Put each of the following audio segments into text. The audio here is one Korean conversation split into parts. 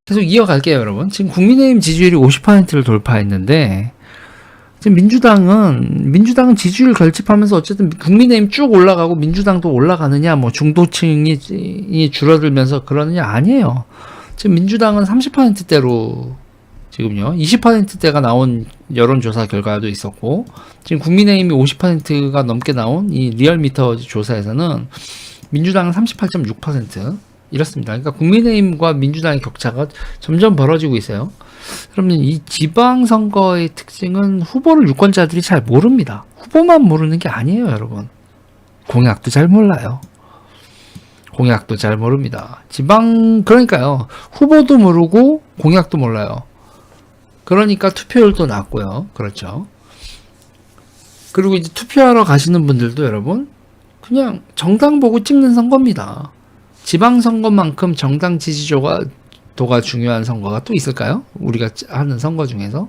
계속 이어갈게요, 여러분. 지금 국민의힘 지지율이 50%를 돌파했는데, 지금 민주당은 지지율 결집하면서 어쨌든 국민의힘 쭉 올라가고 민주당도 올라가느냐, 뭐 중도층이 줄어들면서 그러느냐, 아니에요. 지금 민주당은 30%대로 지금요, 20%대가 나온 여론조사 결과도 있었고, 지금 국민의힘이 50%가 넘게 나온 이 리얼미터 조사에서는 민주당은 38.6%, 이렇습니다. 그러니까 국민의힘과 민주당의 격차가 점점 벌어지고 있어요. 그러면 이 지방선거의 특징은 후보를 유권자들이 잘 모릅니다. 후보만 모르는 게 아니에요, 여러분. 공약도 잘 몰라요. 공약도 잘 모릅니다. 그러니까요. 후보도 모르고 공약도 몰라요. 그러니까 투표율도 낮고요. 그렇죠. 그리고 이제 투표하러 가시는 분들도 여러분, 그냥 정당 보고 찍는 선거입니다. 지방선거만큼 정당 지지도가 중요한 선거가 또 있을까요? 우리가 하는 선거 중에서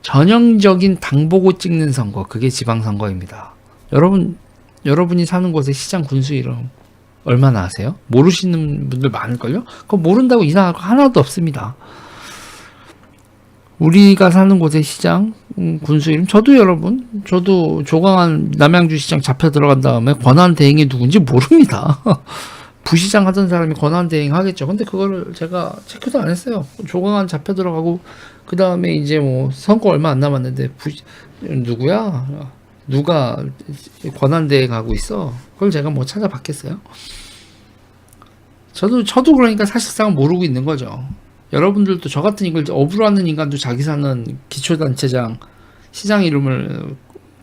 전형적인 당 보고 찍는 선거, 그게 지방선거입니다. 여러분이 사는 곳의 시장 군수이름 얼마나 아세요? 모르시는 분들 많을걸요? 그거 모른다고 이상할 거 하나도 없습니다. 우리가 사는 곳의 시장 군수 이름, 저도 조광한 남양주시장 잡혀 들어간 다음에 권한대행이 누군지 모릅니다. 부시장 하던 사람이 권한대행 하겠죠. 근데 그거를 제가 체크도 안 했어요. 조광한 잡혀 들어가고 그 다음에 이제 뭐 선거 얼마 안 남았는데 누가 권한대행 하고 있어? 그걸 제가 뭐 찾아봤겠어요? 저도 그러니까 사실상 모르고 있는 거죠. 여러분들도 저 같은 이걸 어부라는 인간도 자기 사는 기초단체장 시장 이름을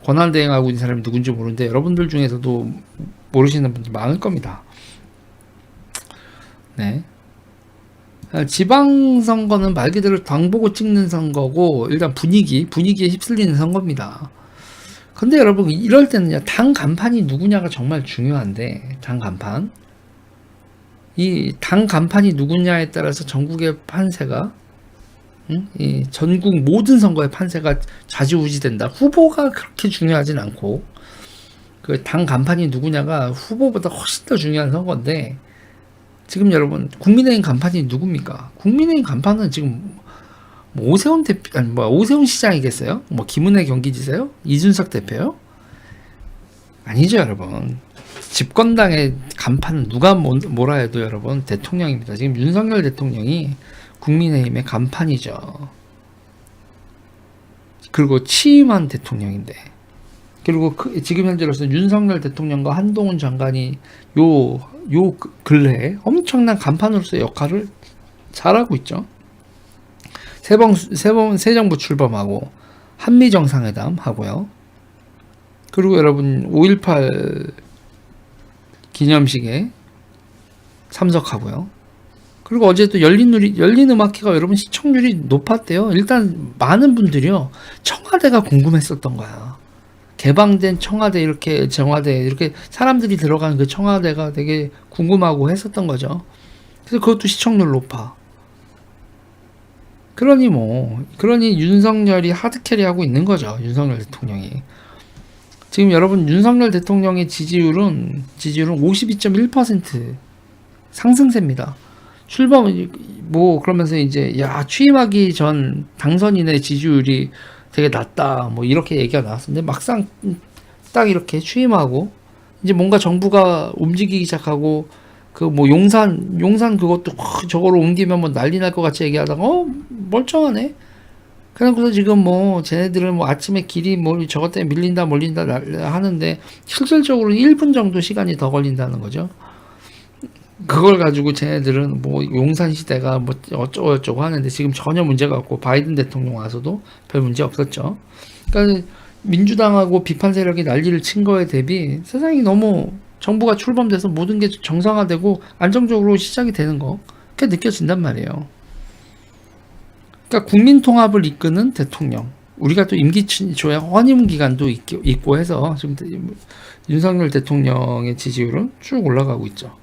권한대행하고 있는 사람이 누군지 모르는데 여러분들 중에서도 모르시는 분들 많을 겁니다. 네. 지방선거는 말 그대로 당 보고 찍는 선거고, 일단 분위기에 휩쓸리는 선거입니다. 근데 여러분, 이럴 때는요, 당 간판이 누구냐가 정말 중요한데, 당 간판. 이 당 간판이 누구냐에 따라서 전국의 판세가, 이 전국 모든 선거의 판세가 좌지우지된다. 후보가 그렇게 중요하진 않고, 그 당 간판이 누구냐가 후보보다 훨씬 더 중요한 선거인데, 지금 여러분, 국민의힘 간판이 누굽니까? 국민의힘 간판은 지금 뭐 오세훈 시장이겠어요? 뭐 김은혜 경기지사요? 이준석 대표요? 아니죠, 여러분. 집권당의 간판은 누가 뭐라 해도 여러분 대통령입니다. 지금 윤석열 대통령이 국민의힘의 간판이죠. 그리고 취임한 대통령인데, 그리고 지금 현재로서 윤석열 대통령과 한동훈 장관이 요 근래에 엄청난 간판으로서의 역할을 잘하고 있죠. 새 정부 출범하고 한미 정상회담 하고요. 그리고 여러분 5.18 기념식에 참석하고요. 그리고 어제 또 열린 음악회가 여러분 시청률이 높았대요. 일단 많은 분들이요, 청와대가 궁금했었던 거야. 개방된 청와대, 이렇게 정화대 이렇게 사람들이 들어가는 그 청와대가 되게 궁금하고 했었던 거죠. 그래서 그것도 시청률 높아. 그러니 윤석열이 하드캐리하고 있는 거죠. 윤석열 대통령이. 지금 여러분 윤석열 대통령의 지지율은 52.1% 상승세입니다. 그러면서 이제 취임하기 전 당선인의 지지율이 되게 낮다, 뭐 이렇게 얘기가 나왔었는데, 막상 딱 이렇게 취임하고 이제 뭔가 정부가 움직이기 시작하고, 그 뭐 용산 그것도 저거로 옮기면 뭐 난리 날 것 같이 얘기하다가 멀쩡하네. 그래서 지금 뭐 쟤네들은 뭐 아침에 길이 뭐 저것 때문에 밀린다 하는데 실질적으로는 1분 정도 시간이 더 걸린다는 거죠. 그걸 가지고 쟤네들은 뭐 용산 시대가 뭐 어쩌고 하는데 지금 전혀 문제가 없고, 바이든 대통령 와서도 별 문제 없었죠. 그러니까 민주당하고 비판 세력이 난리를 친 거에 대비 세상이 너무, 정부가 출범돼서 모든 게 정상화되고 안정적으로 시작이 되는 거, 그게 느껴진단 말이에요. 그러니까 국민 통합을 이끄는 대통령, 우리가 또 임기 초에 허니문 기간도 있고 해서 지금 윤석열 대통령의 지지율은 쭉 올라가고 있죠.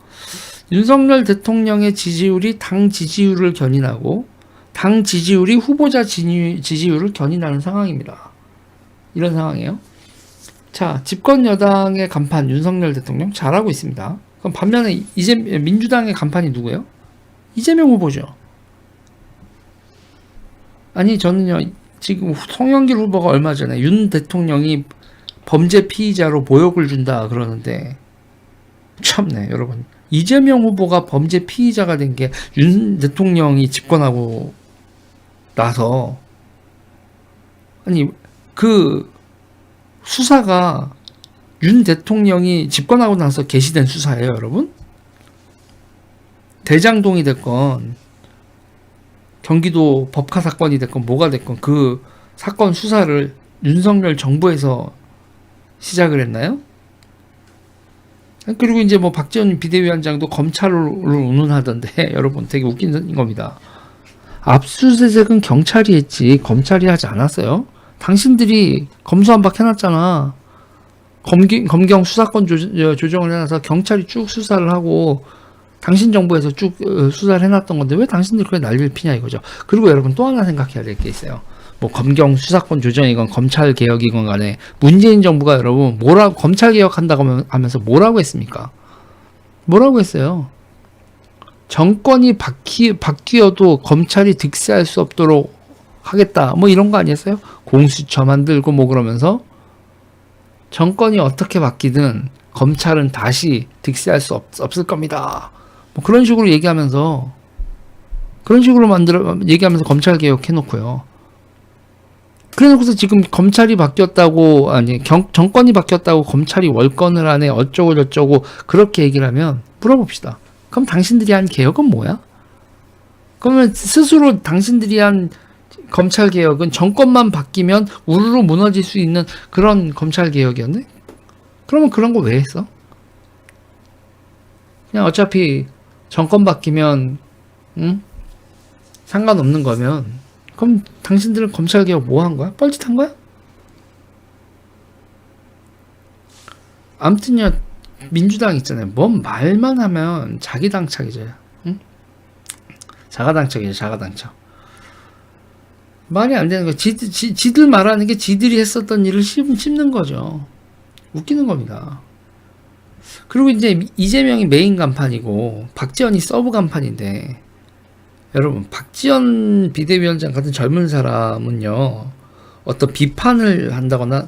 윤석열 대통령의 지지율이 당 지지율을 견인하고 당 지지율이 후보자 지지율을 견인하는 상황입니다. 이런 상황이에요. 자, 집권 여당의 간판 윤석열 대통령 잘하고 있습니다. 그럼 반면에 이제 민주당의 간판이 누구예요? 이재명 후보죠. 아니 저는요 지금 송영길 후보가 얼마 전에 윤 대통령이 범죄 피의자로 모욕을 준다 그러는데 참네 여러분. 이재명 후보가 범죄 피의자가 된 게 윤 대통령이 집권하고 나서 아니 그 수사가 윤 대통령이 집권하고 나서 개시된 수사예요, 여러분. 대장동이 됐건 경기도 법카 사건이 됐건 뭐가 됐건 그 사건 수사를 윤석열 정부에서 시작을 했나요? 그리고 이제 뭐 박지원 비대위원장도 검찰을 운운하던데 여러분 되게 웃긴 겁니다. 압수수색은 경찰이 했지 검찰이 하지 않았어요. 당신들이 검수완박 해놨잖아. 검경 수사권 조정을 해놔서 경찰이 쭉 수사를 하고 당신 정부에서 쭉 수사를 해놨던 건데 왜 당신들이 그렇게 난리를 피냐 이거죠. 그리고 여러분 또 하나 생각해야 될 게 있어요. 뭐 검경 수사권 조정이건 검찰 개혁이건 간에 문재인 정부가 여러분 뭐라고 검찰 개혁한다고 하면서 뭐라고 했습니까? 뭐라고 했어요? 정권이 바뀌어도 검찰이 득세할 수 없도록 하겠다 뭐 이런 거 아니었어요? 공수처 만들고 뭐 그러면서 정권이 어떻게 바뀌든 검찰은 다시 득세할 수 없을 겁니다. 뭐 그런 식으로 얘기하면서 얘기하면서 검찰 개혁 해놓고요. 그래놓고서 지금 검찰이 바뀌었다고 정권이 바뀌었다고 검찰이 월권을 하네 어쩌고 저쩌고 그렇게 얘기를 하면 물어봅시다. 그럼 당신들이 한 개혁은 뭐야? 그러면 스스로 당신들이 한 검찰 개혁은 정권만 바뀌면 우르르 무너질 수 있는 그런 검찰 개혁이었네? 그러면 그런 거 왜 했어? 그냥 어차피 정권 바뀌면 상관없는 거면 그럼 당신들은 검찰 개혁 뭐 한 거야? 뻘짓한 거야? 아무튼요 민주당 있잖아요. 뭔 말만 하면 자기 당착이죠. 응? 자가당착이죠. 자가당착. 말이 안 되는 거야. 지들 말하는 게 지들이 했었던 일을 씹는 거죠. 웃기는 겁니다. 그리고 이제 이재명이 메인 간판이고 박지원이 서브 간판인데 여러분 박지원 비대위원장 같은 젊은 사람은요 어떤 비판을 한다거나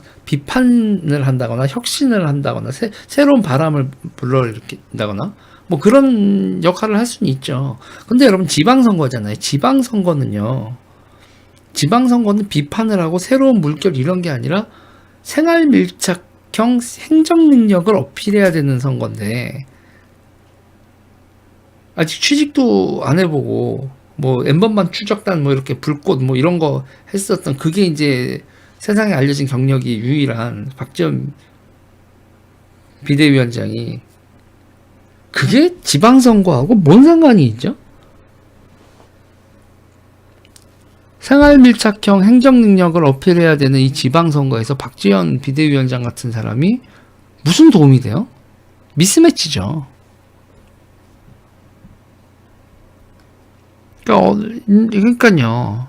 혁신을 한다거나 새로운 바람을 불러일으킨다거나 뭐 그런 역할을 할 수는 있죠. 근데 여러분 지방선거잖아요. 지방선거는 비판을 하고 새로운 물결 이런 게 아니라 생활 밀착형 행정 능력을 어필해야 되는 선거인데 아직 취직도 안 해보고 뭐 N번만 추적단 뭐 이렇게 불꽃 뭐 이런 거 했었던 그게 이제 세상에 알려진 경력이 유일한 박지원 비대위원장이 그게 지방선거하고 뭔 상관이 있죠? 생활밀착형 행정능력을 어필해야 되는 이 지방선거에서 박지원 비대위원장 같은 사람이 무슨 도움이 돼요? 미스매치죠. 그러니까요.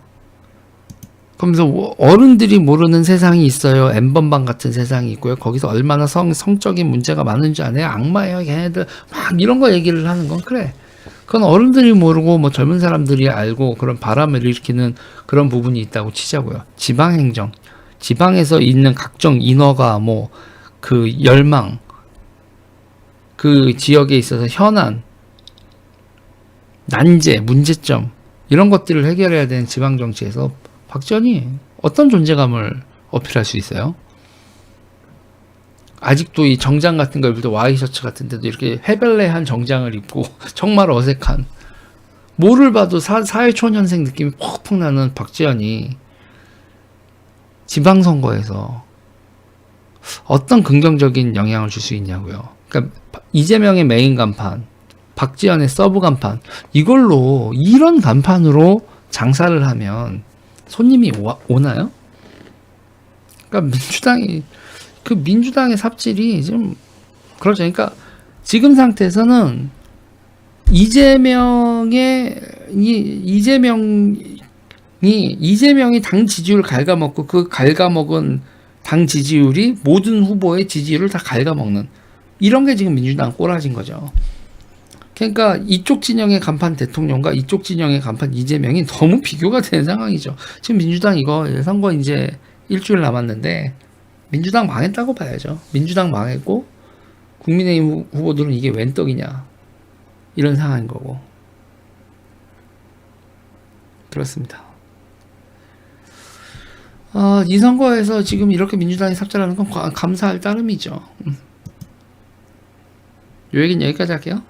그러면서 어른들이 모르는 세상이 있어요. N번방 같은 세상이 있고요. 거기서 얼마나 성적인 문제가 많은지 아네요. 악마예요. 걔네들 막 이런 거 얘기를 하는 건 그래. 그건 어른들이 모르고 뭐 젊은 사람들이 알고 그런 바람을 일으키는 그런 부분이 있다고 치자고요. 지방행정, 지방에서 있는 각종 인허가 뭐 그 열망, 그 지역에 있어서 현안, 난제, 문제점 이런 것들을 해결해야 되는 지방정치에서 박지원이 어떤 존재감을 어필할 수 있어요? 아직도 이 정장 같은 거 입을 때 와이셔츠 같은 데도 이렇게 헤벨레한 정장을 입고 정말 어색한 뭐를 봐도 사회초년생 느낌이 퍽퍽 나는 박지원이 지방선거에서 어떤 긍정적인 영향을 줄 수 있냐고요. 그러니까 이재명의 메인 간판, 박지원의 서브 간판 이걸로 이런 간판으로 장사를 하면 손님이 오나요? 그러니까 민주당의 삽질이 좀 그렇죠. 그러니까 지금 상태에서는 이재명이 당 지지율을 갉아먹고 그 갉아먹은 당 지지율이 모든 후보의 지지율을 다 갉아먹는 이런 게 지금 민주당 꼬라진 거죠. 그러니까 이쪽 진영의 간판 대통령과 이쪽 진영의 간판 이재명이 너무 비교가 되는 상황이죠. 지금 민주당 이거 선거 이제 일주일 남았는데 민주당 망했다고 봐야죠. 민주당 망했고 국민의힘 후보들은 이게 웬 떡이냐 이런 상황인 거고. 그렇습니다. 이 선거에서 지금 이렇게 민주당이 삭제하는 건 감사할 따름이죠. 요 얘기는 여기까지 할게요.